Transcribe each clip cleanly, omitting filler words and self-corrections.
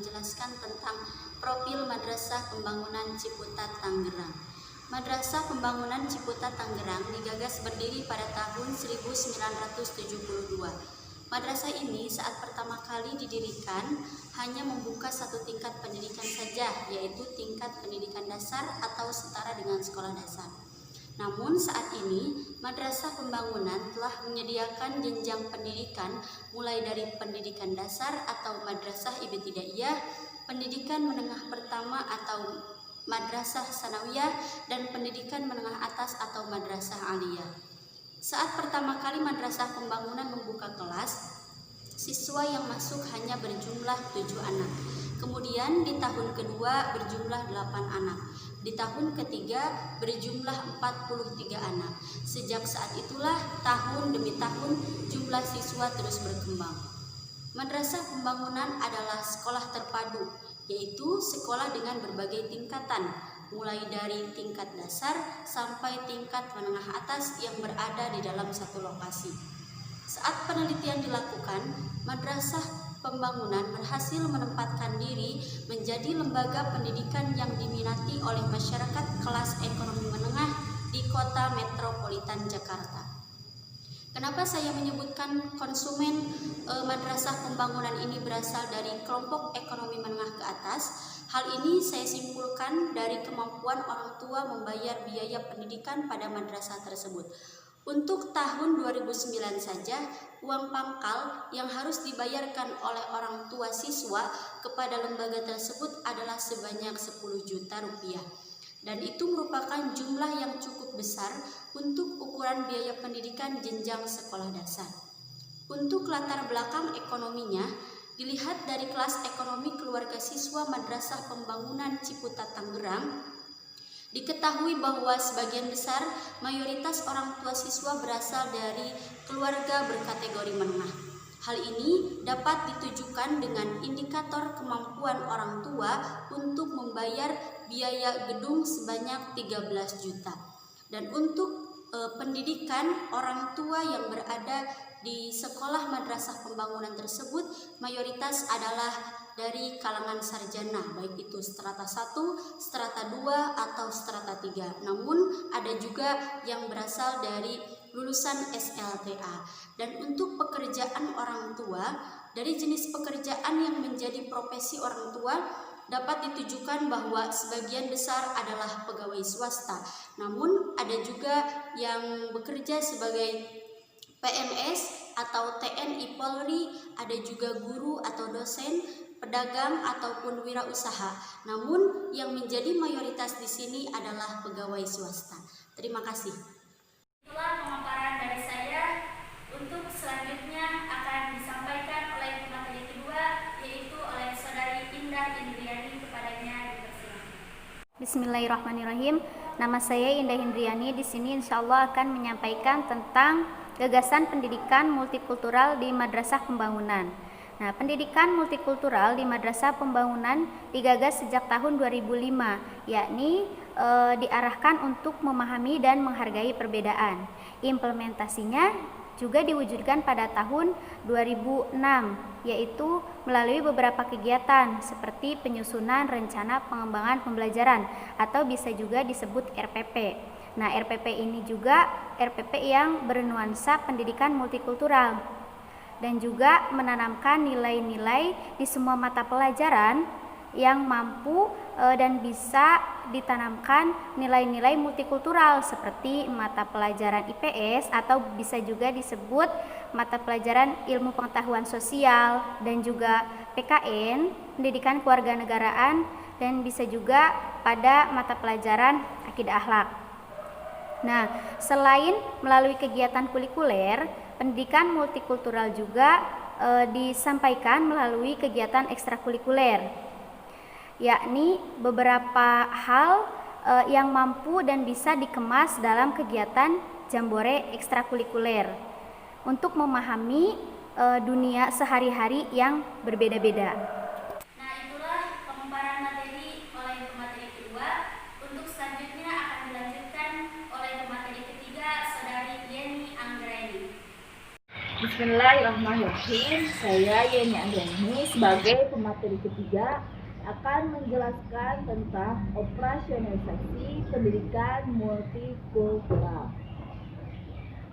menjelaskan tentang profil Madrasah Pembangunan Ciputat Tangerang. Madrasah Pembangunan Ciputat Tangerang digagas berdiri pada tahun 1972. Madrasah ini saat pertama kali didirikan hanya membuka satu tingkat pendidikan saja, yaitu tingkat pendidikan dasar atau setara dengan sekolah dasar. Namun saat ini Madrasah Pembangunan telah menyediakan jenjang pendidikan mulai dari pendidikan dasar atau Madrasah Ibtidaiyah, pendidikan menengah pertama atau Madrasah Sanawiyah, dan pendidikan menengah atas atau Madrasah Aliyah. Saat pertama kali Madrasah Pembangunan membuka kelas, siswa yang masuk hanya berjumlah 7 anak. Kemudian di tahun kedua berjumlah 8 anak. Di tahun ketiga berjumlah 43 anak. Sejak saat itulah tahun demi tahun jumlah siswa terus berkembang. Madrasah Pembangunan adalah sekolah terpadu, yaitu sekolah dengan berbagai tingkatan, mulai dari tingkat dasar sampai tingkat menengah atas yang berada di dalam satu lokasi. Saat penelitian dilakukan, Madrasah Pembangunan berhasil menempatkan diri menjadi lembaga pendidikan yang diminati oleh masyarakat kelas ekonomi menengah di kota metropolitan Jakarta. Kenapa saya menyebutkan konsumen Madrasah Pembangunan ini berasal dari kelompok ekonomi menengah ke atas? Hal ini saya simpulkan dari kemampuan orang tua membayar biaya pendidikan pada madrasah tersebut. Untuk tahun 2009 saja, uang pangkal yang harus dibayarkan oleh orang tua siswa kepada lembaga tersebut adalah sebanyak 10 juta rupiah. Dan itu merupakan jumlah yang cukup besar untuk ukuran biaya pendidikan jenjang sekolah dasar. Untuk latar belakang ekonominya, dilihat dari kelas ekonomi keluarga siswa Madrasah Pembangunan Ciputat Tangerang, diketahui bahwa sebagian besar mayoritas orang tua siswa berasal dari keluarga berkategori menengah. Hal ini dapat ditujukan dengan indikator kemampuan orang tua untuk membayar biaya gedung sebanyak 13 juta. Dan untuk pendidikan orang tua yang berada di sekolah Madrasah Pembangunan tersebut mayoritas adalah dari kalangan sarjana, baik itu strata 1, strata 2, atau strata 3. Namun ada juga yang berasal dari lulusan SLTA. Dan untuk pekerjaan orang tua, dari jenis pekerjaan yang menjadi profesi orang tua dapat ditujukan bahwa sebagian besar adalah pegawai swasta. Namun ada juga yang bekerja sebagai PNS atau TNI Polri, ada juga guru atau dosen, pedagang ataupun wirausaha. Namun yang menjadi mayoritas di sini adalah pegawai swasta. Terima kasih. Itulah pemaparan dari saya. Untuk selanjutnya akan disampaikan oleh pemateri kedua, yaitu oleh Saudari Indah Hindriani. Kepadanya dipersilakan. Bismillahirrahmanirrahim. Nama saya Indah Hindriani. Di sini insya Allah akan menyampaikan tentang gagasan pendidikan multikultural di Madrasah Pembangunan. Nah, pendidikan multikultural di Madrasah Pembangunan digagas sejak tahun 2005, yakni diarahkan untuk memahami dan menghargai perbedaan. Implementasinya juga diwujudkan pada tahun 2006, yaitu melalui beberapa kegiatan seperti penyusunan rencana pengembangan pembelajaran atau bisa juga disebut RPP. Nah, RPP ini juga RPP yang bernuansa pendidikan multikultural dan juga menanamkan nilai-nilai di semua mata pelajaran yang mampu dan bisa ditanamkan nilai-nilai multikultural seperti mata pelajaran IPS atau bisa juga disebut mata pelajaran ilmu pengetahuan sosial dan juga PKN, pendidikan kewarganegaraan, dan bisa juga pada mata pelajaran akidah akhlak. Nah, selain melalui kegiatan kulikuler, pendidikan multikultural juga disampaikan melalui kegiatan ekstrakurikuler, yakni beberapa hal yang mampu dan bisa dikemas dalam kegiatan jambore ekstrakurikuler untuk memahami dunia sehari-hari yang berbeda-beda. Nah, itulah pemaparan materi oleh pemateri kedua. Untuk selanjutnya akan dilanjutkan oleh pemateri ketiga, Saudari Yeni Anggraini. Bismillahirrahmanirrahim. Saya Yeni Andriani sebagai pemateri ketiga akan menjelaskan tentang operasionalisasi pendidikan multikultural.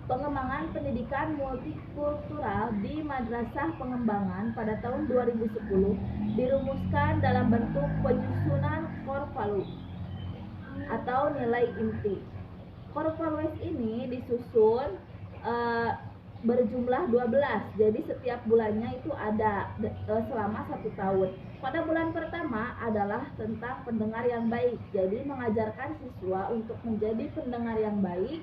Pengembangan pendidikan multikultural di Madrasah Pengembangan pada tahun 2010 dirumuskan dalam bentuk penyusunan core value atau nilai inti. Core values ini disusun berjumlah 12, jadi setiap bulannya itu ada selama 1 tahun. Pada bulan pertama adalah tentang pendengar yang baik, jadi mengajarkan siswa untuk menjadi pendengar yang baik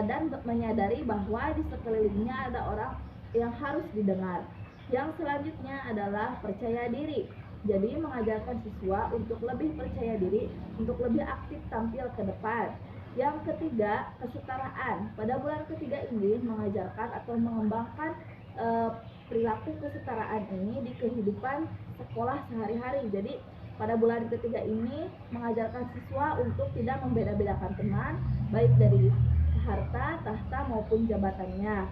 dan menyadari bahwa di sekelilingnya ada orang yang harus didengar. Yang selanjutnya adalah percaya diri, jadi mengajarkan siswa untuk lebih percaya diri, untuk lebih aktif tampil ke depan. Yang ketiga, kesetaraan. Pada bulan ketiga ini mengajarkan atau mengembangkan perilaku kesetaraan ini di kehidupan sekolah sehari-hari. Jadi pada bulan ketiga ini mengajarkan siswa untuk tidak membeda-bedakan teman, baik dari harta, tahta maupun jabatannya.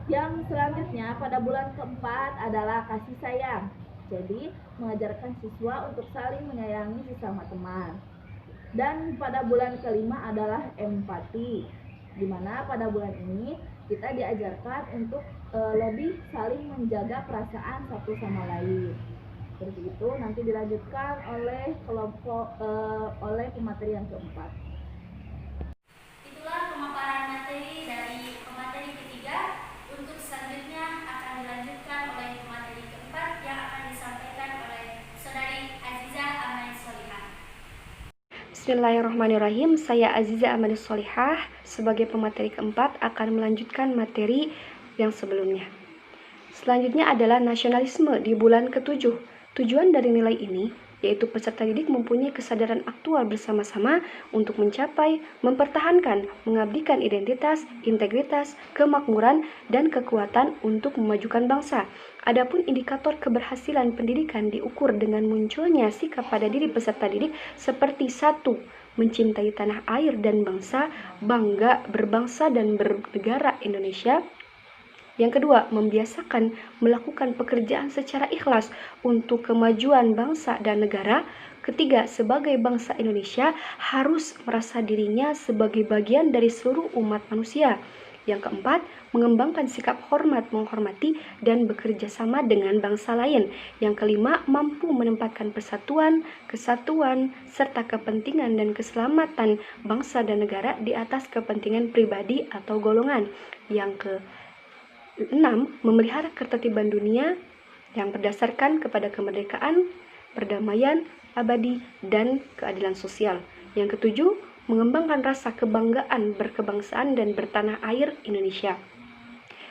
Yang selanjutnya pada bulan keempat adalah kasih sayang. Jadi mengajarkan siswa untuk saling menyayangi sesama teman. Dan pada bulan kelima adalah empati, di mana pada bulan ini kita diajarkan untuk lebih saling menjaga perasaan satu sama lain. Seperti itu nanti dilanjutkan oleh oleh pemateri yang keempat. Itulah pemaparan materi dari pemateri ketiga. Untuk selanjutnya akan dilanjutkan oleh pemateri keempat yang akan disampaikan oleh Saudari Azizah Amanis Solihah. Bismillahirrahmanirrahim. Saya Azizah Amanis Solihah sebagai pemateri keempat akan melanjutkan materi yang sebelumnya. Selanjutnya adalah nasionalisme di bulan ke-7. Tujuan dari nilai ini yaitu peserta didik mempunyai kesadaran aktual bersama-sama untuk mencapai, mempertahankan, mengabdikan identitas, integritas, kemakmuran, dan kekuatan untuk memajukan bangsa. Adapun indikator keberhasilan pendidikan diukur dengan munculnya sikap pada diri peserta didik seperti 1. Mencintai tanah air dan bangsa, bangga berbangsa dan bernegara Indonesia. Yang kedua, membiasakan melakukan pekerjaan secara ikhlas untuk kemajuan bangsa dan negara. Ketiga, sebagai bangsa Indonesia harus merasa dirinya sebagai bagian dari seluruh umat manusia. Yang keempat, mengembangkan sikap hormat, menghormati, dan bekerja sama dengan bangsa lain. Yang kelima, mampu menempatkan persatuan, kesatuan, serta kepentingan dan keselamatan bangsa dan negara di atas kepentingan pribadi atau golongan. Yang ke-6, memelihara ketertiban dunia yang berdasarkan kepada kemerdekaan, perdamaian, abadi, dan keadilan sosial. Yang ke-7, mengembangkan rasa kebanggaan berkebangsaan dan bertanah air Indonesia.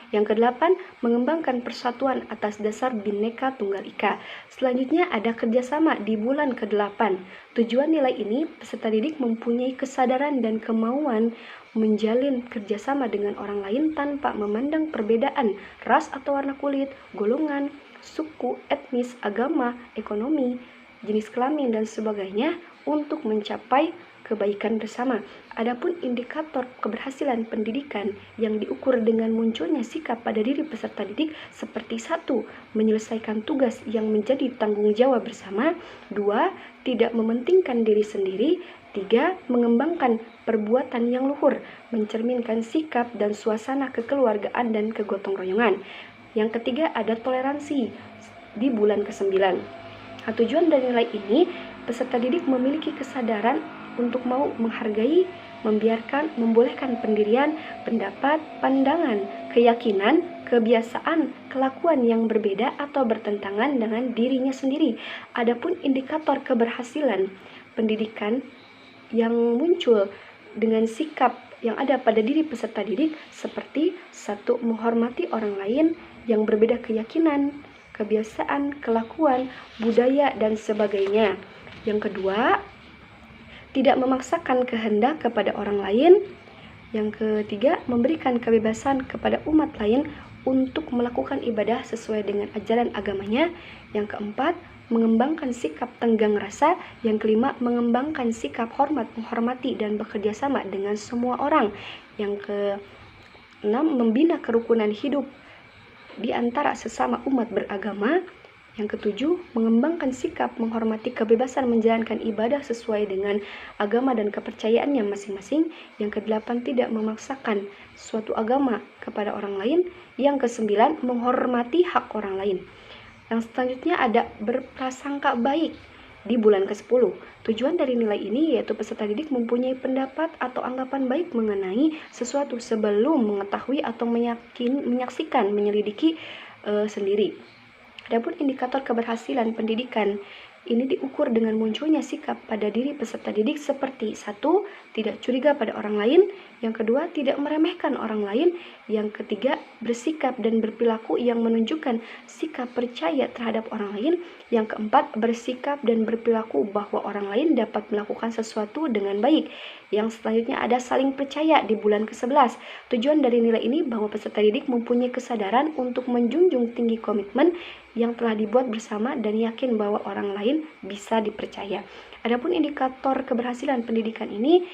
Yang ke-8, mengembangkan persatuan atas dasar Bhinneka Tunggal Ika. Selanjutnya ada kerjasama di bulan ke-8. Tujuan nilai ini, peserta didik mempunyai kesadaran dan kemauan menjalin kerjasama dengan orang lain tanpa memandang perbedaan ras atau warna kulit, golongan, suku, etnis, agama, ekonomi, jenis kelamin, dan sebagainya untuk mencapai kebaikan bersama. Adapun indikator keberhasilan pendidikan yang diukur dengan munculnya sikap pada diri peserta didik seperti 1. Menyelesaikan tugas yang menjadi tanggung jawab bersama. 2. Tidak mementingkan diri sendiri. 3. Mengembangkan perbuatan yang luhur, mencerminkan sikap dan suasana kekeluargaan dan kegotong royongan. Yang ketiga ada toleransi di bulan ke-9. Tujuan dari nilai ini, peserta didik memiliki kesadaran untuk mau menghargai, membolehkan pendirian, pendapat, pandangan, keyakinan, kebiasaan, kelakuan yang berbeda atau bertentangan dengan dirinya sendiri. Adapun indikator keberhasilan pendidikan yang muncul dengan sikap yang ada pada diri peserta didik seperti 1. Menghormati orang lain yang berbeda keyakinan, kebiasaan, kelakuan, budaya, dan sebagainya. Yang kedua, tidak memaksakan kehendak kepada orang lain. Yang ketiga, memberikan kebebasan kepada umat lain untuk melakukan ibadah sesuai dengan ajaran agamanya. Yang keempat, mengembangkan sikap tenggang rasa. Yang kelima, mengembangkan sikap hormat, menghormati, dan bekerja sama dengan semua orang. Yang keenam, membina kerukunan hidup di antara sesama umat beragama. Yang ketujuh, mengembangkan sikap menghormati kebebasan menjalankan ibadah sesuai dengan agama dan kepercayaannya masing-masing. Yang kedelapan, tidak memaksakan suatu agama kepada orang lain. Yang kesembilan, menghormati hak orang lain. Yang selanjutnya ada berprasangka baik di bulan ke-10. Tujuan dari nilai ini yaitu peserta didik mempunyai pendapat atau anggapan baik mengenai sesuatu sebelum mengetahui atau menyaksikan, menyelidiki sendiri. Adapun indikator keberhasilan pendidikan ini diukur dengan munculnya sikap pada diri peserta didik seperti 1. Tidak curiga pada orang lain. Yang kedua, tidak meremehkan orang lain. Yang ketiga, bersikap dan berperilaku yang menunjukkan sikap percaya terhadap orang lain. Yang keempat, bersikap dan berperilaku bahwa orang lain dapat melakukan sesuatu dengan baik. Yang selanjutnya ada saling percaya di bulan ke-11. Tujuan dari nilai ini bahwa peserta didik mempunyai kesadaran untuk menjunjung tinggi komitmen yang telah dibuat bersama dan yakin bahwa orang lain bisa dipercaya. Adapun indikator keberhasilan pendidikan ini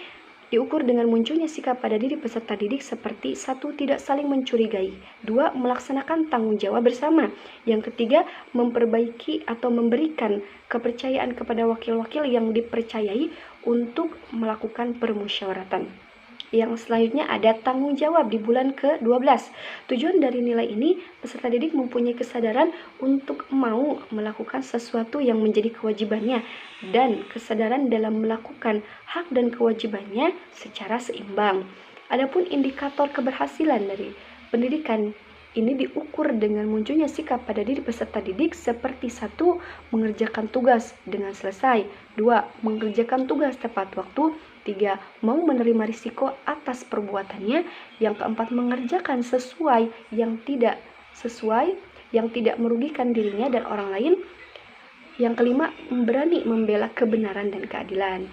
diukur dengan munculnya sikap pada diri peserta didik seperti 1. Tidak saling mencurigai. 2. Melaksanakan tanggung jawab bersama. Yang ketiga, memperbaiki atau memberikan kepercayaan kepada wakil-wakil yang dipercayai untuk melakukan permusyawaratan. Yang selanjutnya ada tanggung jawab di bulan ke-12. Tujuan dari nilai ini, peserta didik mempunyai kesadaran untuk mau melakukan sesuatu yang menjadi kewajibannya dan kesadaran dalam melakukan hak dan kewajibannya secara seimbang. Adapun indikator keberhasilan dari pendidikan ini diukur dengan munculnya sikap pada diri peserta didik seperti 1. Mengerjakan tugas dengan selesai. 2. Mengerjakan tugas tepat waktu. 3. Mau menerima risiko atas perbuatannya. Yang keempat, mengerjakan sesuai yang tidak merugikan dirinya dan orang lain. Yang kelima, berani membela kebenaran dan keadilan.